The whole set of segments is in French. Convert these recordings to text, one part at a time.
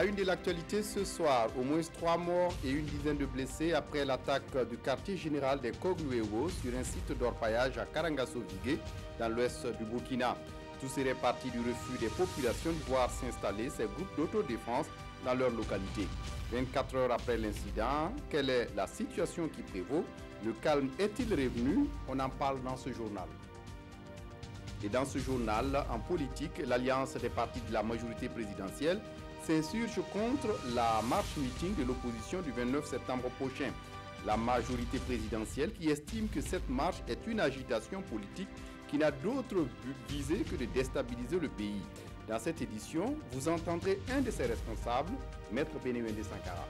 la une de l'actualité ce soir, au moins 3 morts et une dizaine de blessés après l'attaque du quartier général des Kogluewo sur un site d'orpaillage à Karangaso-Vigué, dans l'ouest du Burkina. Tout serait parti du refus des populations de voir s'installer ces groupes d'autodéfense dans leur localité. 24 heures après l'incident, quelle est la situation qui prévaut? Le calme est-il revenu? On en parle dans ce journal. Et dans ce journal, en politique, l'alliance des partis de la majorité présidentielle s'insurge contre la marche-meeting de l'opposition du 29 septembre prochain. La majorité présidentielle qui estime que cette marche est une agitation politique qui n'a d'autre visée que de déstabiliser le pays. Dans cette édition, vous entendrez un de ses responsables, Maître Benewende Sankara.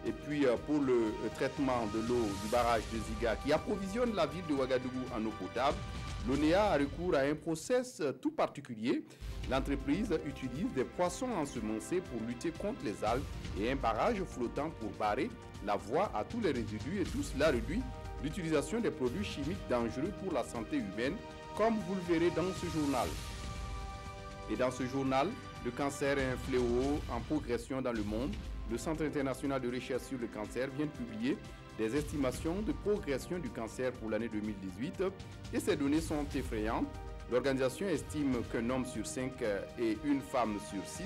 Et puis pour le traitement de l'eau du barrage de Ziga qui approvisionne la ville de Ouagadougou en eau potable, l'ONEA a recours à un process tout particulier. L'entreprise utilise des poissons ensemencés pour lutter contre les algues et un barrage flottant pour barrer la voie à tous les résidus, et tout cela réduit l'utilisation des produits chimiques dangereux pour la santé humaine, comme vous le verrez dans ce journal. Et dans ce journal, le cancer est un fléau en progression dans le monde. Le Centre international de recherche sur le cancer vient de publier des estimations de progression du cancer pour l'année 2018 et ces données sont effrayantes. L'organisation estime qu'un homme sur 5 et une femme sur 6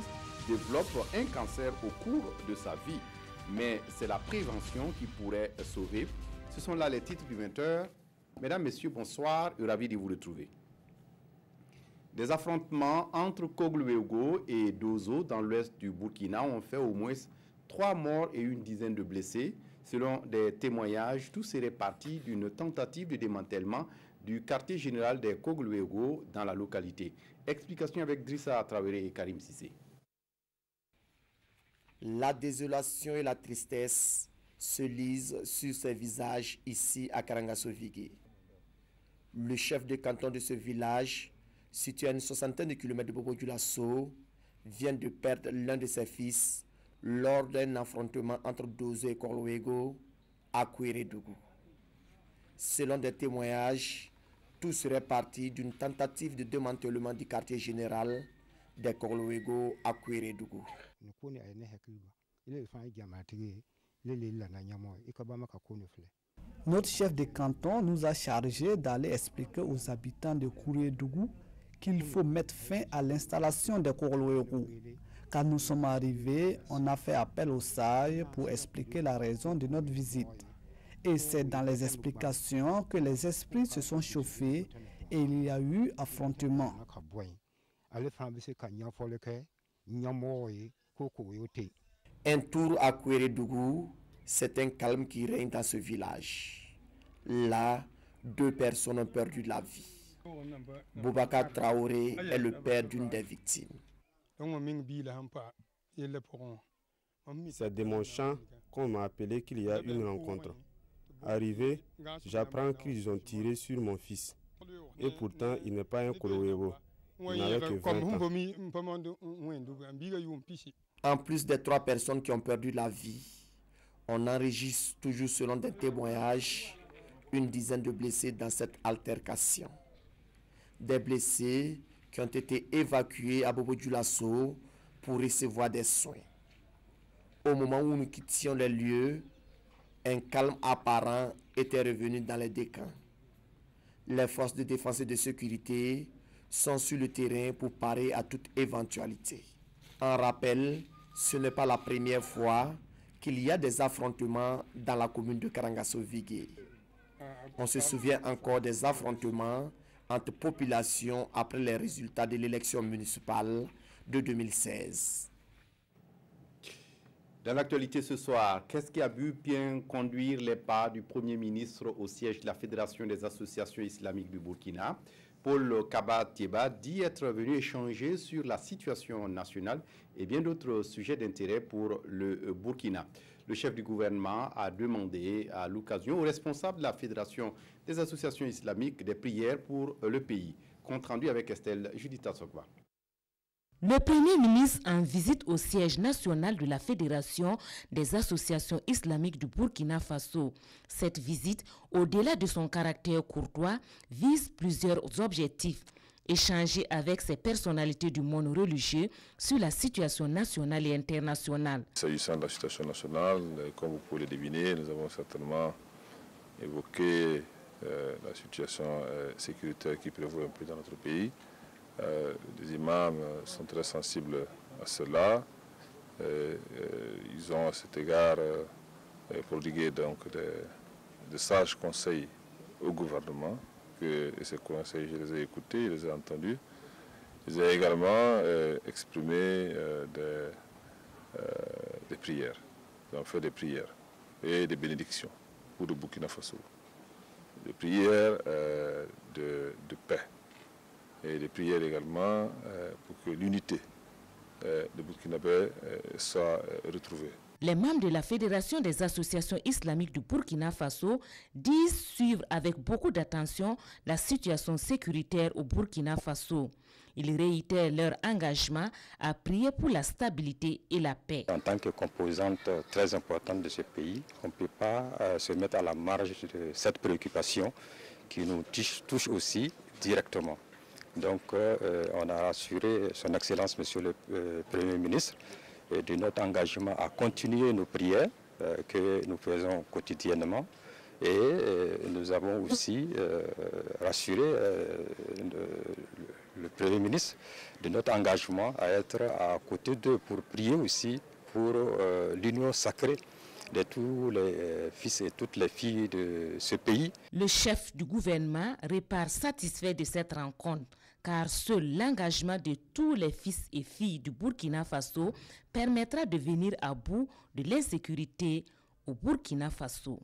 développent un cancer au cours de sa vie. Mais c'est la prévention qui pourrait sauver. Ce sont là les titres du 20h. Mesdames, Messieurs, bonsoir et ravi de vous retrouver. Des affrontements entre Kogluewo et Dozo dans l'ouest du Burkina ont fait au moins 3 morts et une dizaine de blessés. Selon des témoignages, tout serait parti d'une tentative de démantèlement du quartier général des Kogluewo dans la localité. Explication avec Drissa Traoré et Karim Sissé. La désolation et la tristesse se lisent sur ces visages ici à Karangaso-Vigué. Le chef de canton de ce village, situé à une soixantaine de kilomètres de Bobo-Dioulasso, vient de perdre l'un de ses fils lors d'un affrontement entre Dozo et Kogluewo à Kouérédougou. Selon des témoignages, tout serait parti d'une tentative de démantèlement du quartier général des Kogluewo à Kouérédougou. Notre chef de canton nous a chargé d'aller expliquer aux habitants de Kouérédougou qu'il faut mettre fin à l'installation des Kogluewo. Quand nous sommes arrivés, on a fait appel aux sages pour expliquer la raison de notre visite. Et c'est dans les explications que les esprits se sont chauffés et il y a eu affrontement. Un tour à Kouérédougou, c'est un calme qui règne dans ce village. Là, 2 personnes ont perdu la vie. Boubacar Traoré est le père d'une des victimes. C'est de mon champ qu'on m'a appelé qu'il y a une rencontre. Arrivé, j'apprends qu'ils ont tiré sur mon fils. Et pourtant, il n'est pas un Kogluewo. Il n'avait que 20 ans. En plus des 3 personnes qui ont perdu la vie, on enregistre toujours selon des témoignages une dizaine de blessés dans cette altercation. Des blessés qui ont été évacués à Bobo-Dioulasso pour recevoir des soins. Au moment où nous quittions les lieux, un calme apparent était revenu dans les 2 camps. Les forces de défense et de sécurité sont sur le terrain pour parer à toute éventualité. En rappel, ce n'est pas la première fois qu'il y a des affrontements dans la commune de Karangaso-Vigué. On se souvient encore des affrontements entre populations après les résultats de l'élection municipale de 2016. Dans l'actualité ce soir, qu'est-ce qui a pu bien conduire les pas du Premier ministre au siège de la Fédération des associations islamiques du Burkina? Paul Kaba Tieba dit être venu échanger sur la situation nationale et bien d'autres sujets d'intérêt pour le Burkina. Le chef du gouvernement a demandé à l'occasion aux responsables de la Fédération des associations islamiques des prières pour le pays. Compte rendu avec Estelle Judita Sokba. Le Premier ministre en visite au siège national de la Fédération des associations islamiques du Burkina Faso. Cette visite, au-delà de son caractère courtois, vise plusieurs objectifs. échangé avec ces personnalités du monde religieux sur la situation nationale et internationale. S'agissant de la situation nationale, comme vous pouvez le deviner, nous avons certainement évoqué la situation sécuritaire qui prévaut un peu dans notre pays. Les imams sont très sensibles à cela. Ils ont à cet égard prodigué donc de sages conseils au gouvernement. Et ces conseils, je les ai écoutés, je les ai entendus. Ils ont également exprimé des prières. Ils ont fait des prières et des bénédictions pour le Burkina Faso. Des prières de paix et des prières également pour que l'unité de Burkinabé soit retrouvée. Les membres de la Fédération des associations islamiques du Burkina Faso disent suivre avec beaucoup d'attention la situation sécuritaire au Burkina Faso. Ils réitèrent leur engagement à prier pour la stabilité et la paix. En tant que composante très importante de ce pays, on ne peut pas se mettre à la marge de cette préoccupation qui nous touche aussi directement. Donc on a rassuré son Excellence Monsieur le Premier ministre de notre engagement à continuer nos prières que nous faisons quotidiennement. Et nous avons aussi rassuré le Premier ministre de notre engagement à être à côté d'eux pour prier aussi pour l'union sacrée de tous les fils et toutes les filles de ce pays. Le chef du gouvernement repart satisfait de cette rencontre, car seul l'engagement de tous les fils et filles du Burkina Faso permettra de venir à bout de l'insécurité au Burkina Faso.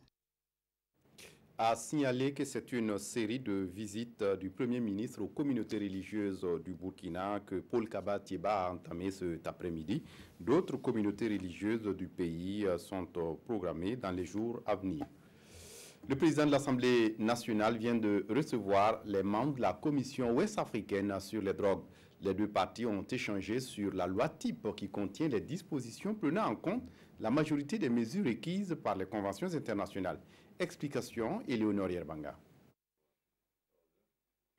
A signalé que c'est une série de visites du Premier ministre aux communautés religieuses du Burkina que Paul Kaba Thiéba a entamé cet après-midi. D'autres communautés religieuses du pays sont programmées dans les jours à venir. Le président de l'Assemblée nationale vient de recevoir les membres de la Commission ouest-africaine sur les drogues. Les deux parties ont échangé sur la loi type qui contient les dispositions prenant en compte la majorité des mesures requises par les conventions internationales. Explication, Éléonore Yerbanga.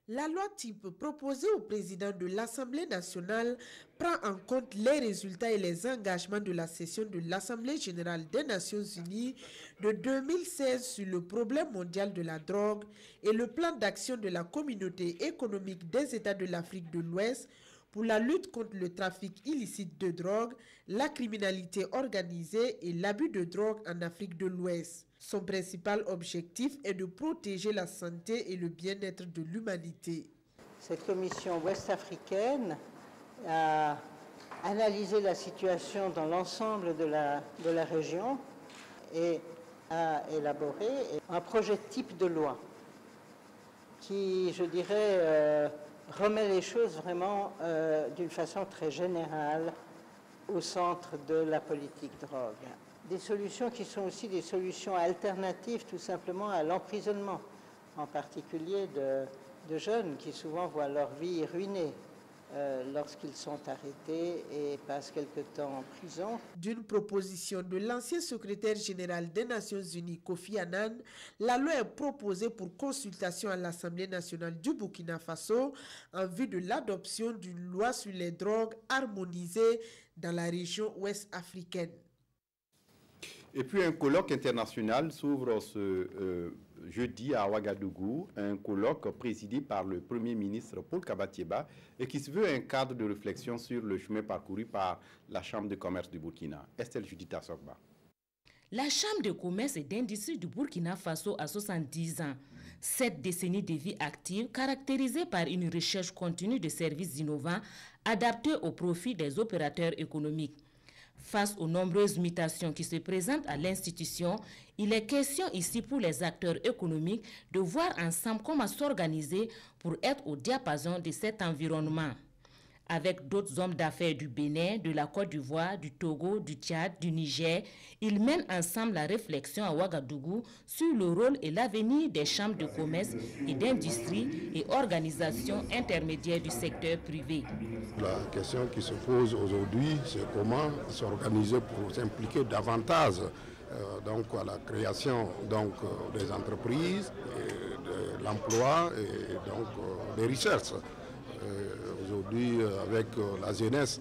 La loi type proposée au président de l'Assemblée nationale prend en compte les résultats et les engagements de la session de l'Assemblée générale des Nations unies de 2016 sur le problème mondial de la drogue et le plan d'action de la communauté économique des États de l'Afrique de l'Ouest pour la lutte contre le trafic illicite de drogue, la criminalité organisée et l'abus de drogue en Afrique de l'Ouest. Son principal objectif est de protéger la santé et le bien-être de l'humanité. Cette commission ouest-africaine a analysé la situation dans l'ensemble de la région et a élaboré un projet type de loi qui, je dirais, remet les choses vraiment d'une façon très générale au centre de la politique drogue. Des solutions qui sont aussi des solutions alternatives tout simplement à l'emprisonnement, en particulier de jeunes qui souvent voient leur vie ruinée lorsqu'ils sont arrêtés et passent quelque temps en prison. D'une proposition de l'ancien secrétaire général des Nations Unies, Kofi Annan, la loi est proposée pour consultation à l'Assemblée nationale du Burkina Faso en vue de l'adoption d'une loi sur les drogues harmonisée dans la région ouest africaine. Et puis un colloque international s'ouvre ce jeudi à Ouagadougou, un colloque présidé par le Premier ministre Paul Kaba Thiéba et qui se veut un cadre de réflexion sur le chemin parcouru par la Chambre de commerce du Burkina. Estelle Judith Sokba. La Chambre de commerce et d'industrie du Burkina Faso a 70 ans. 7 décennies de vie active caractérisée par une recherche continue de services innovants adaptés au profit des opérateurs économiques. Face aux nombreuses mutations qui se présentent à l'institution, il est question ici pour les acteurs économiques de voir ensemble comment s'organiser pour être au diapason de cet environnement. Avec d'autres hommes d'affaires du Bénin, de la Côte d'Ivoire, du Togo, du Tchad, du Niger, ils mènent ensemble la réflexion à Ouagadougou sur le rôle et l'avenir des chambres de commerce et d'industrie et organisations intermédiaires du secteur privé. La question qui se pose aujourd'hui, c'est comment s'organiser pour s'impliquer davantage donc à la création des entreprises, de l'emploi et donc des recherches. aujourd'hui avec la jeunesse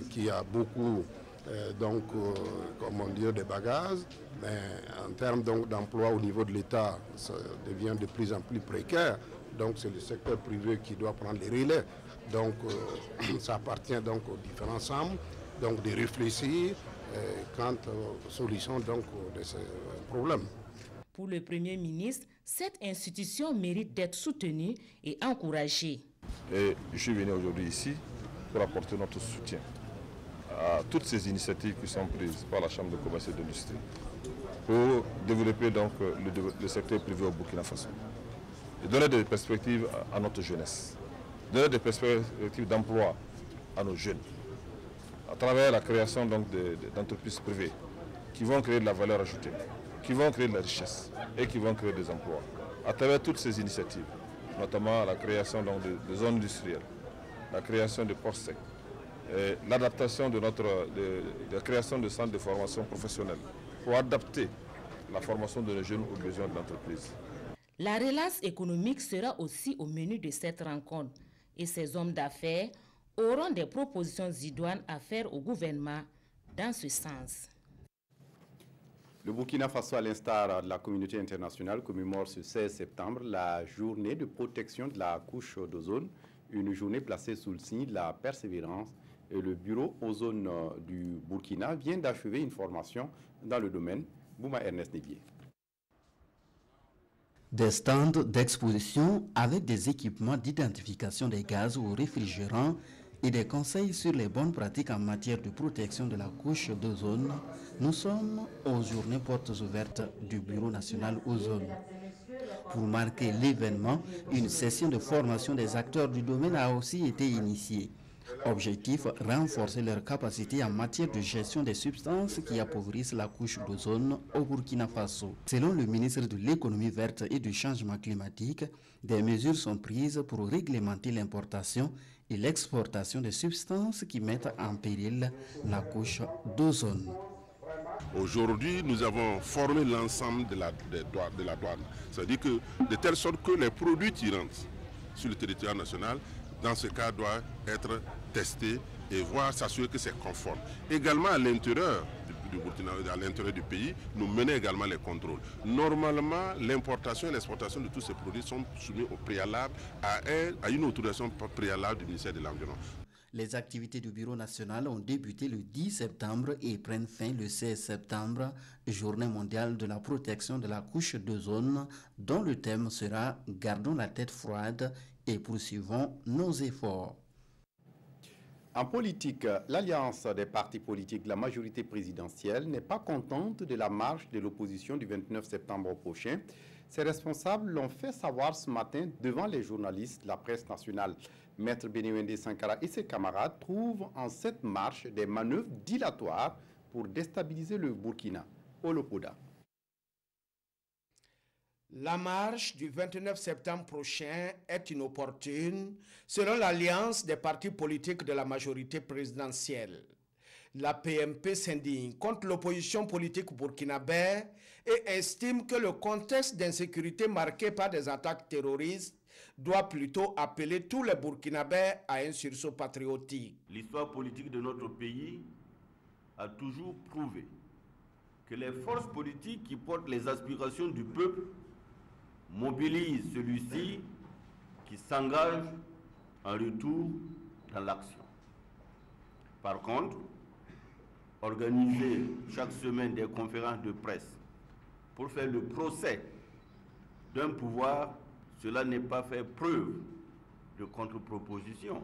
qui a beaucoup comment dire, des bagages, mais en termes d'emploi au niveau de l'État, ça devient de plus en plus précaire. Donc c'est le secteur privé qui doit prendre les relais. Donc ça appartient donc aux différents ensembles donc de réfléchir quant aux solutions donc de ces problèmes. Pour le Premier ministre, cette institution mérite d'être soutenue et encouragée. Et je suis venu aujourd'hui ici pour apporter notre soutien à toutes ces initiatives qui sont prises par la Chambre de commerce et d'industrie pour développer donc le secteur privé au Burkina Faso et donner des perspectives à notre jeunesse, donner des perspectives d'emploi à nos jeunes à travers la création d'entreprises privées qui vont créer de la valeur ajoutée, qui vont créer de la richesse et qui vont créer des emplois. À travers toutes ces initiatives, notamment la création de zones industrielles, la création de ports secs, l'adaptation de la création de centres de formation professionnelle pour adapter la formation de nos jeunes aux besoins de l'entreprise. La relance économique sera aussi au menu de cette rencontre et ces hommes d'affaires auront des propositions idoines à faire au gouvernement dans ce sens. Le Burkina Faso, à l'instar de la communauté internationale, commémore ce 16 septembre la journée de protection de la couche d'ozone, une journée placée sous le signe de la persévérance. Et le bureau ozone du Burkina vient d'achever une formation dans le domaine. Bouma Ernest Nebier. Des stands d'exposition avec des équipements d'identification des gaz ou réfrigérants et des conseils sur les bonnes pratiques en matière de protection de la couche d'ozone, nous sommes aux journées portes ouvertes du Bureau national ozone. Pour marquer l'événement, une session de formation des acteurs du domaine a aussi été initiée. Objectif, renforcer leur capacité en matière de gestion des substances qui appauvrissent la couche d'ozone au Burkina Faso. Selon le ministre de l'économie verte et du changement climatique, des mesures sont prises pour réglementer l'importation et l'exportation de substances qui mettent en péril la couche d'ozone. Aujourd'hui, nous avons formé l'ensemble de la douane. C'est-à-dire que de telle sorte que les produits qui rentrent sur le territoire national, dans ce cas, doivent être testés et voir, s'assurer que c'est conforme. Également à l'intérieur du Burkina, à l'intérieur du pays, nous menons également les contrôles. Normalement, l'importation et l'exportation de tous ces produits sont soumis au préalable à une autorisation préalable du ministère de l'Environnement. Les activités du Bureau national ont débuté le 10 septembre et prennent fin le 16 septembre, journée mondiale de la protection de la couche d'ozone, dont le thème sera « Gardons la tête froide et poursuivons nos efforts ». En politique, l'alliance des partis politiques de la majorité présidentielle n'est pas contente de la marche de l'opposition du 29 septembre prochain. Ses responsables l'ont fait savoir ce matin devant les journalistes de la presse nationale. Maître Bénéwendé Sankara et ses camarades trouvent en cette marche des manœuvres dilatoires pour déstabiliser le Burkina. Olopoda. La marche du 29 septembre prochain est inopportune selon l'alliance des partis politiques de la majorité présidentielle. La PMP s'indigne contre l'opposition politique burkinabé et estime que le contexte d'insécurité marqué par des attaques terroristes doit plutôt appeler tous les Burkinabés à un sursaut patriotique. L'histoire politique de notre pays a toujours prouvé que les forces politiques qui portent les aspirations du peuple mobilisent celui-ci qui s'engage en retour dans l'action. Par contre, organiser chaque semaine des conférences de presse pour faire le procès d'un pouvoir, cela n'est pas faire preuve de contre-proposition.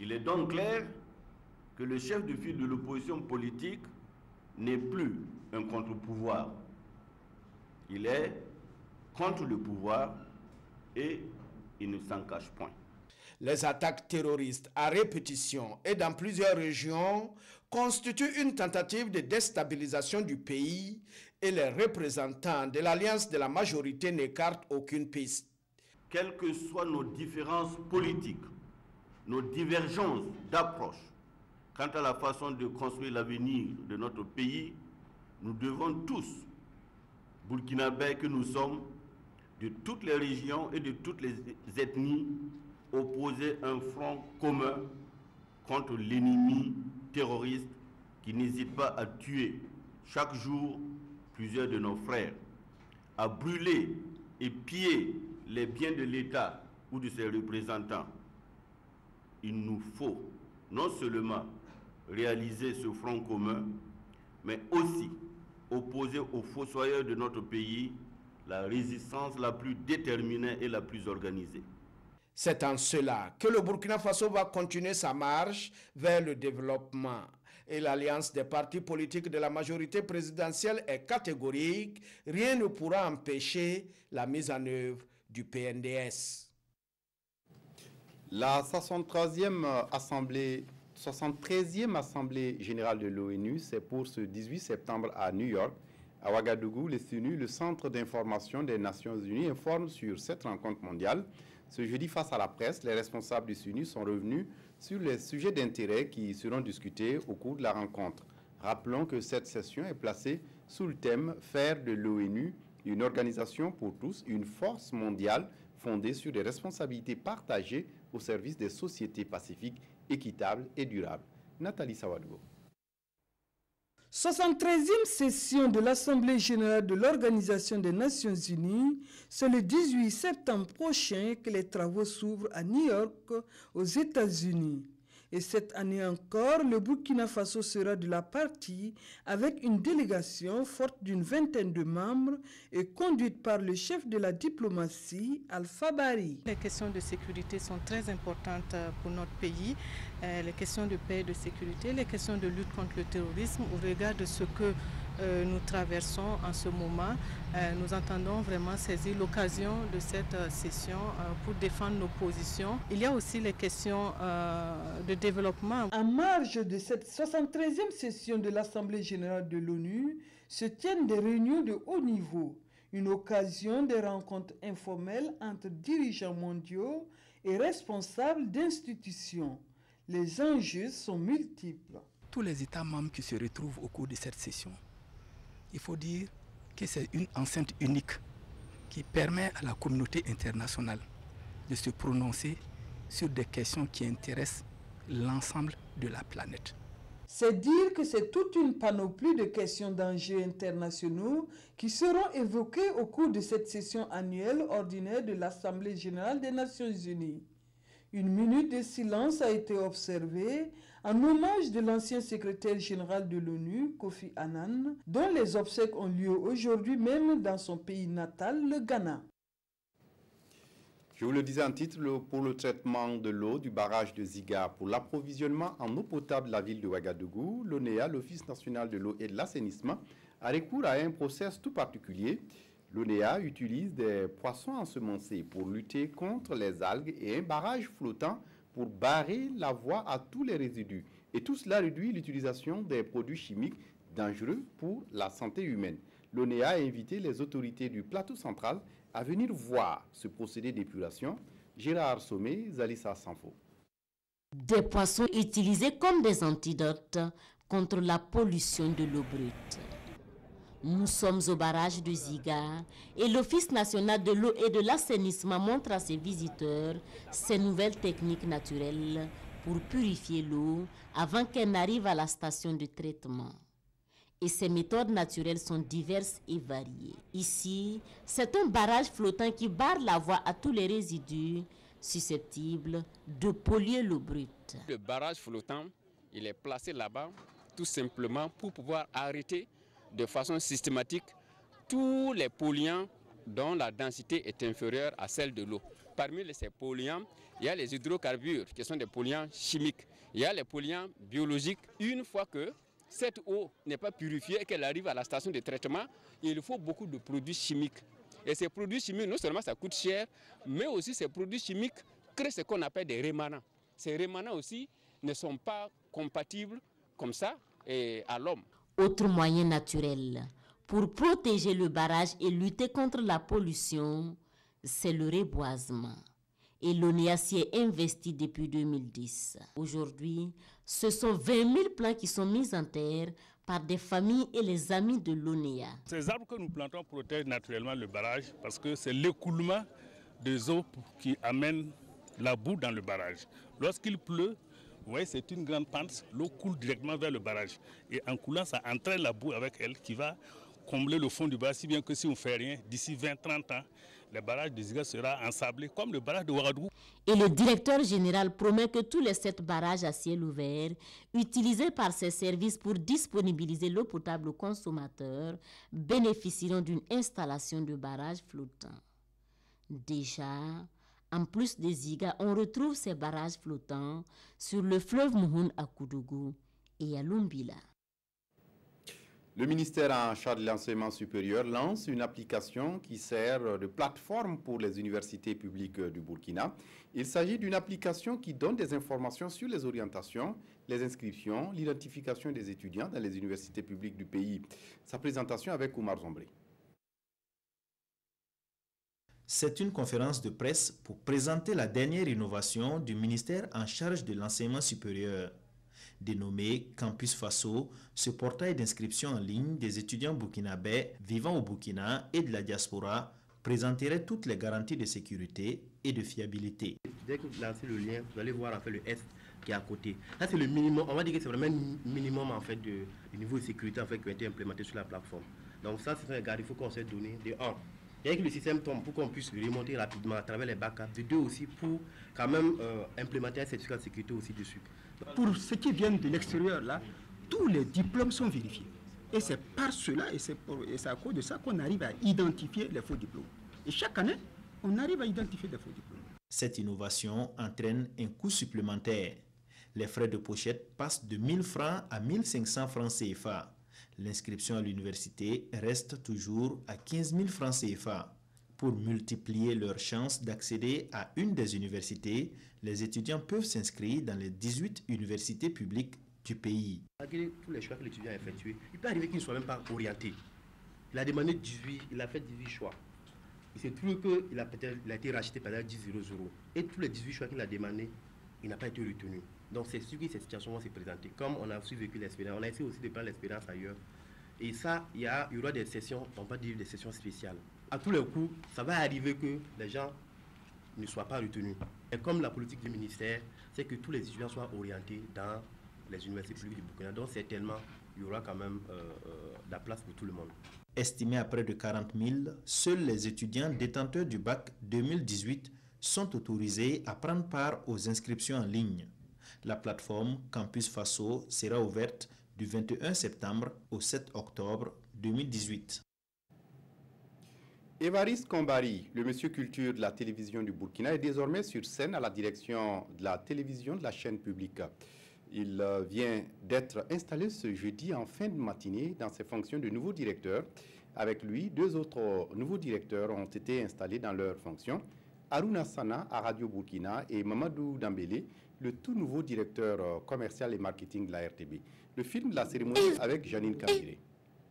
Il est donc clair que le chef de file de l'opposition politique n'est plus un contre-pouvoir. Il est contre le pouvoir et il ne s'en cache point. Les attaques terroristes à répétition et dans plusieurs régions constituent une tentative de déstabilisation du pays et les représentants de l'alliance de la majorité n'écartent aucune piste. Quelles que soient nos différences politiques, nos divergences d'approche quant à la façon de construire l'avenir de notre pays, nous devons tous, Burkinabés que nous sommes, de toutes les régions et de toutes les ethnies, opposer un front commun contre l'ennemi terroriste qui n'hésite pas à tuer chaque jour plusieurs de nos frères, à brûler et piller les biens de l'État ou de ses représentants. Il nous faut non seulement réaliser ce front commun, mais aussi opposer aux fossoyeurs de notre pays la résistance la plus déterminée et la plus organisée. C'est en cela que le Burkina Faso va continuer sa marche vers le développement. Et l'alliance des partis politiques de la majorité présidentielle est catégorique. Rien ne pourra empêcher la mise en œuvre du PNDS. La 73e Assemblée générale de l'ONU, c'est pour ce 18 septembre à New York. À Ouagadougou, le CNU, le Centre d'information des Nations Unies, informe sur cette rencontre mondiale. Ce jeudi, face à la presse, les responsables du CNU sont revenus sur les sujets d'intérêt qui seront discutés au cours de la rencontre. Rappelons que cette session est placée sous le thème « Faire de l'ONU une organisation pour tous, une force mondiale fondée sur des responsabilités partagées au service des sociétés pacifiques, équitables et durables ». Nathalie Sawadgo. 73e session de l'Assemblée générale de l'Organisation des Nations Unies, c'est le 18 septembre prochain que les travaux s'ouvrent à New York, aux États-Unis. Et cette année encore, le Burkina Faso sera de la partie avec une délégation forte d'une vingtaine de membres et conduite par le chef de la diplomatie, Alpha Bari. Les questions de sécurité sont très importantes pour notre pays. Les questions de paix et de sécurité, les questions de lutte contre le terrorisme, au regard de ce que nous traversons en ce moment, nous entendons vraiment saisir l'occasion de cette session pour défendre nos positions. Il y a aussi les questions de développement. En marge de cette 73e session de l'Assemblée générale de l'ONU, se tiennent des réunions de haut niveau, une occasion de rencontres informelles entre dirigeants mondiaux et responsables d'institutions. Les enjeux sont multiples. Tous les États membres qui se retrouvent au cours de cette session, il faut dire que c'est une enceinte unique qui permet à la communauté internationale de se prononcer sur des questions qui intéressent l'ensemble de la planète. C'est dire que c'est toute une panoplie de questions d'enjeux internationaux qui seront évoquées au cours de cette session annuelle ordinaire de l'Assemblée générale des Nations unies. Une minute de silence a été observée en hommage de l'ancien secrétaire général de l'ONU, Kofi Annan, dont les obsèques ont lieu aujourd'hui même dans son pays natal, le Ghana. Je vous le disais en titre, pour le traitement de l'eau du barrage de Ziga, pour l'approvisionnement en eau potable de la ville de Ouagadougou, l'ONEA, l'Office national de l'eau et de l'assainissement, a recours à un process tout particulier. L'ONEA utilise des poissons ensemencés pour lutter contre les algues et un barrage flottant pour barrer la voie à tous les résidus. Et tout cela réduit l'utilisation des produits chimiques dangereux pour la santé humaine. L'ONEA a invité les autorités du plateau central à venir voir ce procédé d'épuration. Gérard Sommet, Zalissa Sanfo. Des poissons utilisés comme des antidotes contre la pollution de l'eau brute. Nous sommes au barrage de Ziga et l'Office national de l'eau et de l'assainissement montre à ses visiteurs ces nouvelles techniques naturelles pour purifier l'eau avant qu'elle n'arrive à la station de traitement. Et ces méthodes naturelles sont diverses et variées. Ici, c'est un barrage flottant qui barre la voie à tous les résidus susceptibles de polluer l'eau brute. Le barrage flottant, il est placé là-bas tout simplement pour pouvoir arrêter de façon systématique tous les polluants dont la densité est inférieure à celle de l'eau. Parmi ces polluants, il y a les hydrocarbures qui sont des polluants chimiques. Il y a les polluants biologiques. Une fois que cette eau n'est pas purifiée et qu'elle arrive à la station de traitement, il faut beaucoup de produits chimiques. Et ces produits chimiques, non seulement ça coûte cher, mais aussi ces produits chimiques créent ce qu'on appelle des rémanents. Ces rémanents aussi ne sont pas compatibles comme ça à l'homme. Autre moyen naturel pour protéger le barrage et lutter contre la pollution, c'est le reboisement. Et l'ONEA s'y est investi depuis 2010. Aujourd'hui, ce sont 20 000 plants qui sont mis en terre par des familles et les amis de l'ONEA. Ces arbres que nous plantons protègent naturellement le barrage parce que c'est l'écoulement des eaux qui amène la boue dans le barrage. Lorsqu'il pleut, vous voyez, c'est une grande pente, l'eau coule directement vers le barrage. Et en coulant, ça entraîne la boue avec elle qui va combler le fond du barrage, si bien que si on ne fait rien, d'ici 20-30 ans, le barrage de Ziga sera ensablé comme le barrage de Ouagadougou. Et le directeur général promet que tous les 7 barrages à ciel ouvert, utilisés par ces services pour disponibiliser l'eau potable aux consommateurs, bénéficieront d'une installation de barrages flottants. Déjà, en plus des Ziga, on retrouve ces barrages flottants sur le fleuve Mouhoun à Koudougou et à Lumbila. Le ministère en charge de l'enseignement supérieur lance une application qui sert de plateforme pour les universités publiques du Burkina. Il s'agit d'une application qui donne des informations sur les orientations, les inscriptions, l'identification des étudiants dans les universités publiques du pays. Sa présentation avec Oumar Zombré. C'est une conférence de presse pour présenter la dernière innovation du ministère en charge de l'enseignement supérieur. Dénommé Campus Faso, ce portail d'inscription en ligne des étudiants burkinabés vivant au Burkina et de la diaspora présenterait toutes les garanties de sécurité et de fiabilité. Dès que vous lancez le lien, vous allez voir en fait le S qui est à côté. Ça c'est le minimum, on va dire que c'est vraiment le minimum en fait du niveau de sécurité en fait qui a été implémenté sur la plateforme. Donc ça c'est un garde, il faut qu'on s'est donné de 1. Dès que le système tombe, pour qu'on puisse remonter rapidement à travers les backups, de 2 aussi pour quand même implémenter un certificat de sécurité aussi dessus. Pour ceux qui viennent de l'extérieur, là, tous les diplômes sont vérifiés. Et c'est par cela, et c'est à cause de ça qu'on arrive à identifier les faux diplômes. Et chaque année, on arrive à identifier des faux diplômes. Cette innovation entraîne un coût supplémentaire. Les frais de pochette passent de 1 000 francs à 1 500 francs CFA. L'inscription à l'université reste toujours à 15 000 francs CFA. Pour multiplier leurs chances d'accéder à une des universités, les étudiants peuvent s'inscrire dans les 18 universités publiques du pays. Malgré tous les choix que l'étudiant a effectués, il peut arriver qu'il ne soit même pas orienté. Il a demandé 18, il a fait 18 choix. Il s'est trouvé qu'il a été racheté par 10 000. Et tous les 18 choix qu'il a demandé, il n'a pas été retenu. Donc c'est sûr que cette situation va se présenter. Comme on a aussi vécu l'expérience, on a essayé aussi de prendre l'expérience ailleurs. Et ça, il y aura des sessions, on va dire des sessions spéciales. À tous les coups, ça va arriver que les gens ne soient pas retenus. Et comme la politique du ministère, c'est que tous les étudiants soient orientés dans les universités publiques du Burkina. Donc certainement, il y aura quand même de la place pour tout le monde. Estimé à près de 40 000, seuls les étudiants détenteurs du bac 2018 sont autorisés à prendre part aux inscriptions en ligne. La plateforme Campus Faso sera ouverte du 21 septembre au 7 octobre 2018. Évariste Kombari, le monsieur culture de la télévision du Burkina, est désormais sur scène à la direction de la télévision de la chaîne publique. Il vient d'être installé ce jeudi en fin de matinée dans ses fonctions de nouveau directeur. Avec lui, 2 autres nouveaux directeurs ont été installés dans leurs fonctions. Harouna Sana à Radio Burkina et Mamadou Dambélé, le tout nouveau directeur commercial et marketing de la RTB. Le film de la cérémonie avec Janine Kambiré.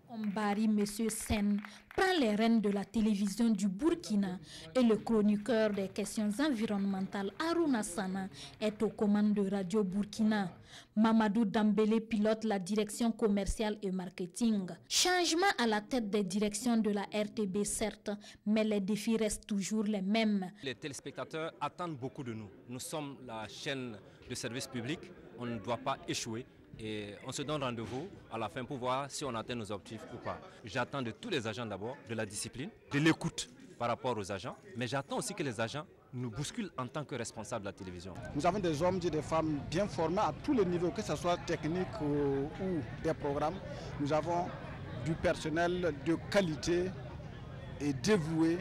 Kombari, M. Sen, prend les rênes de la télévision du Burkina et le chroniqueur des questions environnementales Harouna Sana est aux commandes de Radio Burkina. Mamadou Dambélé pilote la direction commerciale et marketing. Changement à la tête des directions de la RTB certes, mais les défis restent toujours les mêmes. Les téléspectateurs attendent beaucoup de nous. Nous sommes la chaîne de service public, on ne doit pas échouer. Et on se donne rendez-vous à la fin pour voir si on atteint nos objectifs ou pas. J'attends de tous les agents d'abord de la discipline, de l'écoute par rapport aux agents, mais j'attends aussi que les agents nous bousculent en tant que responsables de la télévision. Nous avons des hommes et des femmes bien formés à tous les niveaux, que ce soit technique ou des programmes. Nous avons du personnel de qualité et dévoué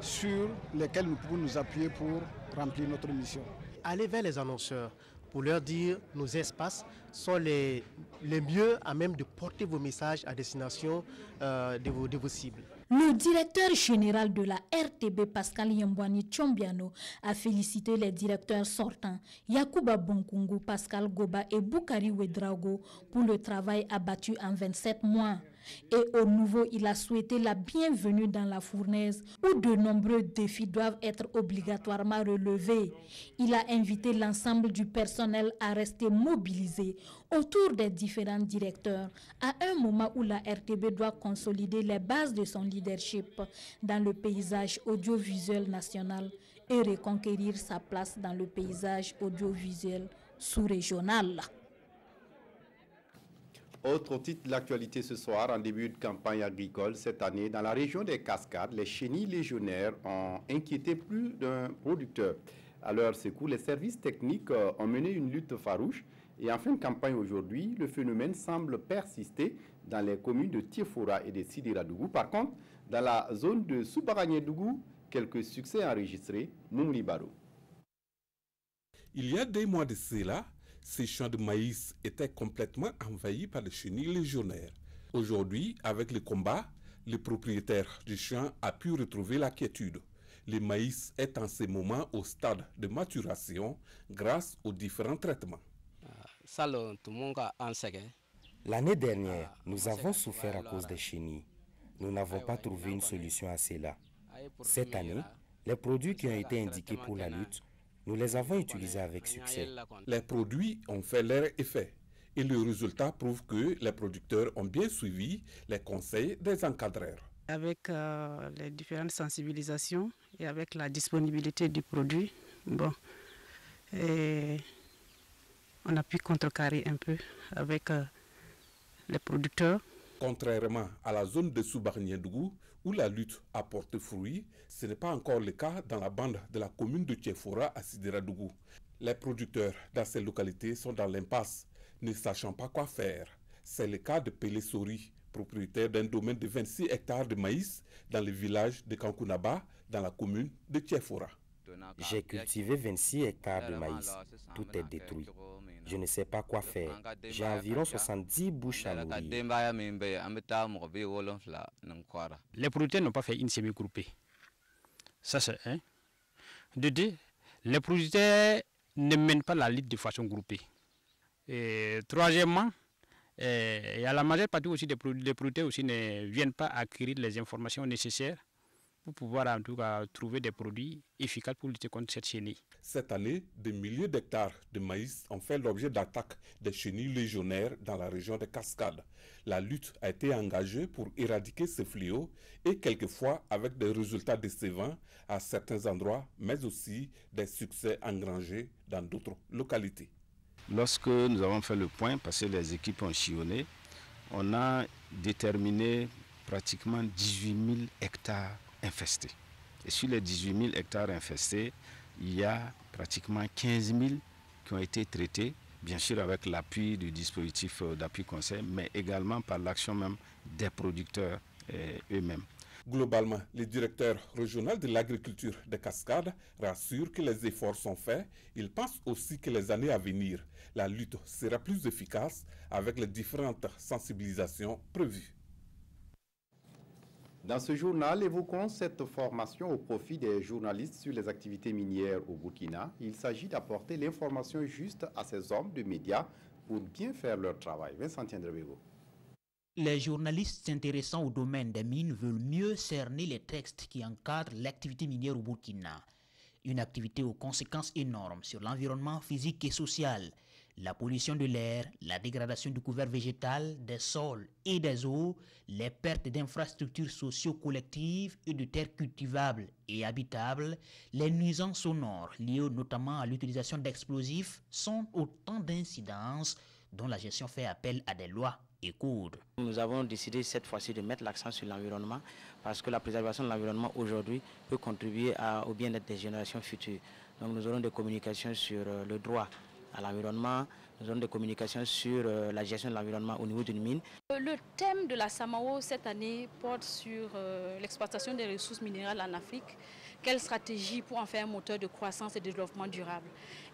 sur lesquels nous pouvons nous appuyer pour remplir notre mission. Allez vers les annonceurs pour leur dire nos espaces sont les mieux à même de porter vos messages à destination de vos cibles. Le directeur général de la RTB, Pascal Yambouani Tchombiano, a félicité les directeurs sortants, Yacouba Bonkungu, Pascal Goba et Boukari Ouedraogo, pour le travail abattu en 27 mois. Et au nouveau, il a souhaité la bienvenue dans la fournaise où de nombreux défis doivent être obligatoirement relevés. Il a invité l'ensemble du personnel à rester mobilisé autour des différents directeurs à un moment où la RTB doit consolider les bases de son leadership dans le paysage audiovisuel national et reconquérir sa place dans le paysage audiovisuel sous-régional. Autre titre de l'actualité ce soir, en début de campagne agricole cette année, dans la région des Cascades, les chenilles légionnaires ont inquiété plus d'un producteur. À leur secours, les services techniques ont mené une lutte farouche et en fin de campagne aujourd'hui, le phénomène semble persister dans les communes de Tiefora et de Sidiradougou. Par contre, dans la zone de Soubaragné-Dougou, quelques succès enregistrés. Moumli Baro. Il y a des mois de cela, ces champs de maïs étaient complètement envahis par les chenilles légionnaires. Aujourd'hui, avec le combat, le propriétaire du champ a pu retrouver la quiétude. Le maïs est en ce moment au stade de maturation grâce aux différents traitements. L'année dernière, nous avons souffert à cause des chenilles. Nous n'avons pas trouvé une solution à cela. Cette année, les produits qui ont été indiqués pour la lutte, nous les avons utilisés avec succès. Les produits ont fait leur effet et le résultat prouve que les producteurs ont bien suivi les conseils des encadreurs. Avec les différentes sensibilisations et avec la disponibilité du produit, on a pu contrecarrer un peu avec les producteurs. Contrairement à la zone de Soubaragné-Dougou, où la lutte a porté fruit, ce n'est pas encore le cas dans la bande de la commune de Tiefora à Sidiradougou. Les producteurs dans ces localités sont dans l'impasse, ne sachant pas quoi faire. C'est le cas de Pelé Sori, propriétaire d'un domaine de 26 hectares de maïs dans le village de Kankounaba, dans la commune de Tiefora. J'ai cultivé 26 hectares de maïs. Tout est détruit. Je ne sais pas quoi faire. J'ai environ 70 bouches à nourrir. Les producteurs n'ont pas fait une sémie groupée. Ça, c'est un. De deux, les producteurs ne mènent pas la lutte de façon groupée. Et troisièmement, et à la majeure partie aussi des producteurs aussi ne viennent pas acquérir les informations nécessaires pour pouvoir en tout cas trouver des produits efficaces pour lutter contre cette chenille. Cette année, des milliers d'hectares de maïs ont fait l'objet d'attaques des chenilles légionnaires dans la région des Cascades. La lutte a été engagée pour éradiquer ce fléau et quelquefois avec des résultats décevants à certains endroits, mais aussi des succès engrangés dans d'autres localités. Lorsque nous avons fait le point, parce que les équipes ont sillonné, on a déterminé pratiquement 18 000 hectares infestés. Et sur les 18 000 hectares infestés, il y a pratiquement 15 000 qui ont été traités, bien sûr avec l'appui du dispositif d'appui conseil, mais également par l'action même des producteurs eux-mêmes. Globalement, le directeur régional de l'agriculture des Cascades rassure que les efforts sont faits. Il pense aussi que les années à venir, la lutte sera plus efficace avec les différentes sensibilisations prévues. Dans ce journal, évoquons cette formation au profit des journalistes sur les activités minières au Burkina. Il s'agit d'apporter l'information juste à ces hommes de médias pour bien faire leur travail. Vincent Tiendrebego. Les journalistes s'intéressant au domaine des mines veulent mieux cerner les textes qui encadrent l'activité minière au Burkina. Une activité aux conséquences énormes sur l'environnement physique et social, la pollution de l'air, la dégradation du couvert végétal, des sols et des eaux, les pertes d'infrastructures socio-collectives et de terres cultivables et habitables, les nuisances sonores liées notamment à l'utilisation d'explosifs sont autant d'incidences dont la gestion fait appel à des lois et codes. Nous avons décidé cette fois-ci de mettre l'accent sur l'environnement parce que la préservation de l'environnement aujourd'hui peut contribuer au bien-être des générations futures. Donc nous aurons des communications sur le droit à l'environnement, nous aurons des communications sur la gestion de l'environnement au niveau d'une mine. Le thème de la SAMAO cette année porte sur l'exploitation des ressources minérales en Afrique. Quelle stratégie pour en faire un moteur de croissance et de développement durable.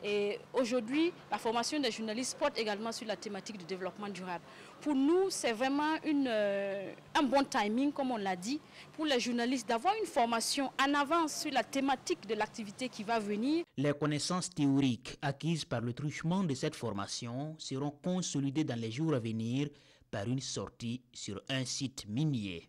Et aujourd'hui, la formation des journalistes porte également sur la thématique du développement durable. Pour nous, c'est vraiment un bon timing, comme on l'a dit, pour les journalistes d'avoir une formation en avance sur la thématique de l'activité qui va venir. Les connaissances théoriques acquises par le truchement de cette formation seront consolidées dans les jours à venir par une sortie sur un site minier.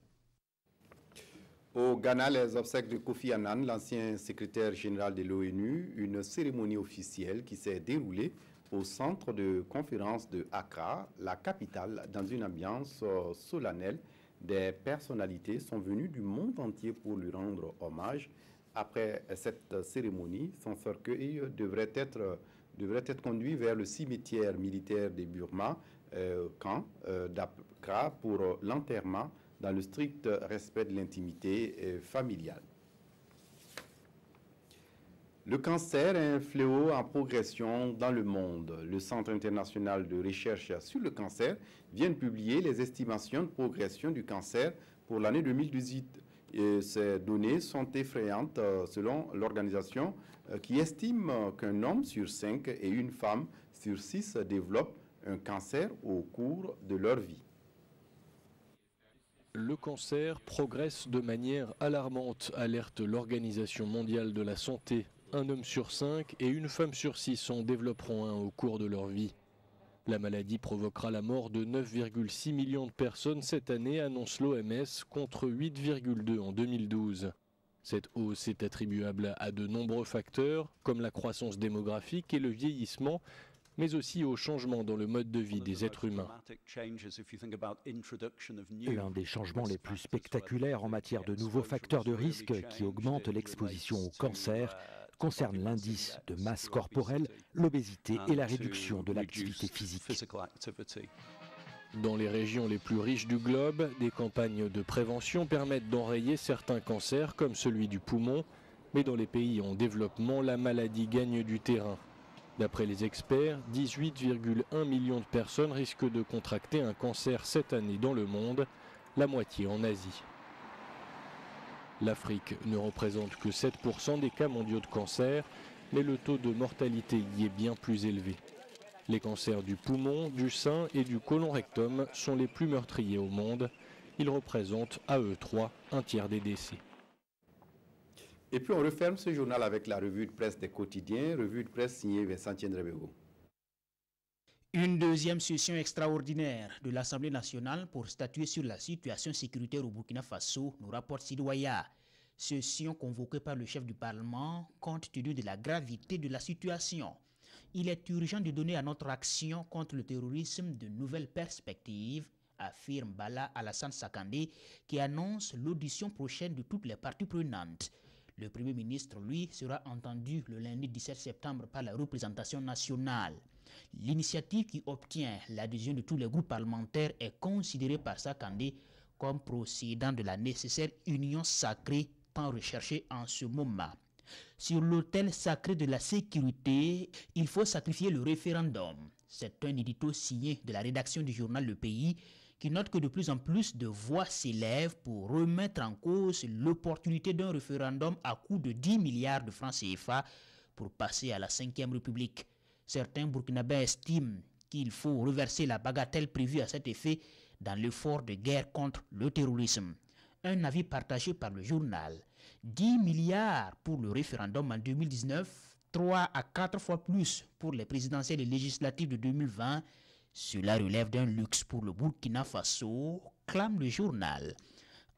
Au Ghana, les obsèques de Kofi Annan, l'ancien secrétaire général de l'ONU, une cérémonie officielle qui s'est déroulée au centre de conférence de Accra, la capitale, dans une ambiance solennelle. Des personnalités sont venues du monde entier pour lui rendre hommage. Après cette cérémonie, son cercueil devrait être conduit vers le cimetière militaire de Burma, camp d'Accra, pour l'enterrement dans le strict respect de l'intimité familiale. Le cancer est un fléau en progression dans le monde. Le Centre international de recherche sur le cancer vient de publier les estimations de progression du cancer pour l'année 2018. Et ces données sont effrayantes selon l'organisation qui estime qu'un homme sur 5 et une femme sur 6 développent un cancer au cours de leur vie. Le cancer progresse de manière alarmante, alerte l'Organisation mondiale de la santé. Un homme sur 5 et une femme sur 6 en développeront un au cours de leur vie. La maladie provoquera la mort de 9,6 millions de personnes cette année, annonce l'OMS, contre 8,2 en 2012. Cette hausse est attribuable à de nombreux facteurs, comme la croissance démographique et le vieillissement, mais aussi au changement dans le mode de vie des êtres humains. L'un des changements les plus spectaculaires en matière de nouveaux facteurs de risque qui augmentent l'exposition au cancer concerne l'indice de masse corporelle, l'obésité et la réduction de l'activité physique. Dans les régions les plus riches du globe, des campagnes de prévention permettent d'enrayer certains cancers comme celui du poumon, mais dans les pays en développement, la maladie gagne du terrain. D'après les experts, 18,1 millions de personnes risquent de contracter un cancer cette année dans le monde, la moitié en Asie. L'Afrique ne représente que 7% des cas mondiaux de cancer, mais le taux de mortalité y est bien plus élevé. Les cancers du poumon, du sein et du côlon rectum sont les plus meurtriers au monde. Ils représentent à eux trois un tiers des décès. Et puis on referme ce journal avec la revue de presse des quotidiens, revue de presse signée Vincent Tiendrebego. Une deuxième session extraordinaire de l'Assemblée nationale pour statuer sur la situation sécuritaire au Burkina Faso, nous rapporte Sidouaya. Session convoquée par le chef du Parlement compte tenu de la gravité de la situation. Il est urgent de donner à notre action contre le terrorisme de nouvelles perspectives, affirme Bala Alassane Sakandé, qui annonce l'audition prochaine de toutes les parties prenantes. Le Premier ministre, lui, sera entendu le lundi 17 septembre par la représentation nationale. L'initiative qui obtient l'adhésion de tous les groupes parlementaires est considérée par Sakandé comme procédant de la nécessaire union sacrée tant recherchée en ce moment. Sur l'autel sacré de la sécurité, il faut sacrifier le référendum. C'est un édito signé de la rédaction du journal Le Pays qui note que de plus en plus de voix s'élèvent pour remettre en cause l'opportunité d'un référendum à coût de 10 milliards de francs CFA pour passer à la 5e République. Certains Burkinabés estiment qu'il faut reverser la bagatelle prévue à cet effet dans l'effort de guerre contre le terrorisme. Un avis partagé par le journal. 10 milliards pour le référendum en 2019, 3 à 4 fois plus pour les présidentielles et législatives de 2020. Cela relève d'un luxe pour le Burkina Faso, clame le journal.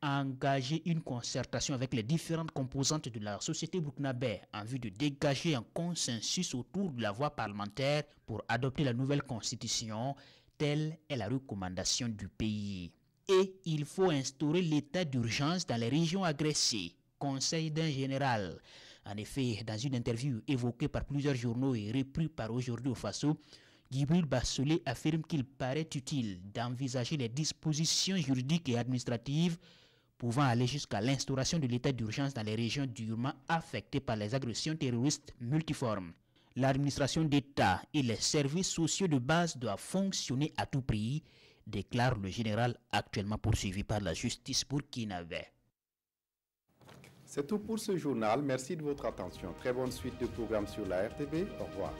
Engager une concertation avec les différentes composantes de la société burkinabé en vue de dégager un consensus autour de la voie parlementaire pour adopter la nouvelle constitution, telle est la recommandation du pays. Et il faut instaurer l'état d'urgence dans les régions agressées, conseil d'un général. En effet, dans une interview évoquée par plusieurs journaux et reprise par Aujourd'hui au Faso, Djibril Bassolé affirme qu'il paraît utile d'envisager les dispositions juridiques et administratives pouvant aller jusqu'à l'instauration de l'état d'urgence dans les régions durement affectées par les agressions terroristes multiformes. L'administration d'État et les services sociaux de base doivent fonctionner à tout prix, déclare le général actuellement poursuivi par la justice burkinabé. C'est tout pour ce journal. Merci de votre attention. Très bonne suite de programmes sur la RTB. Au revoir.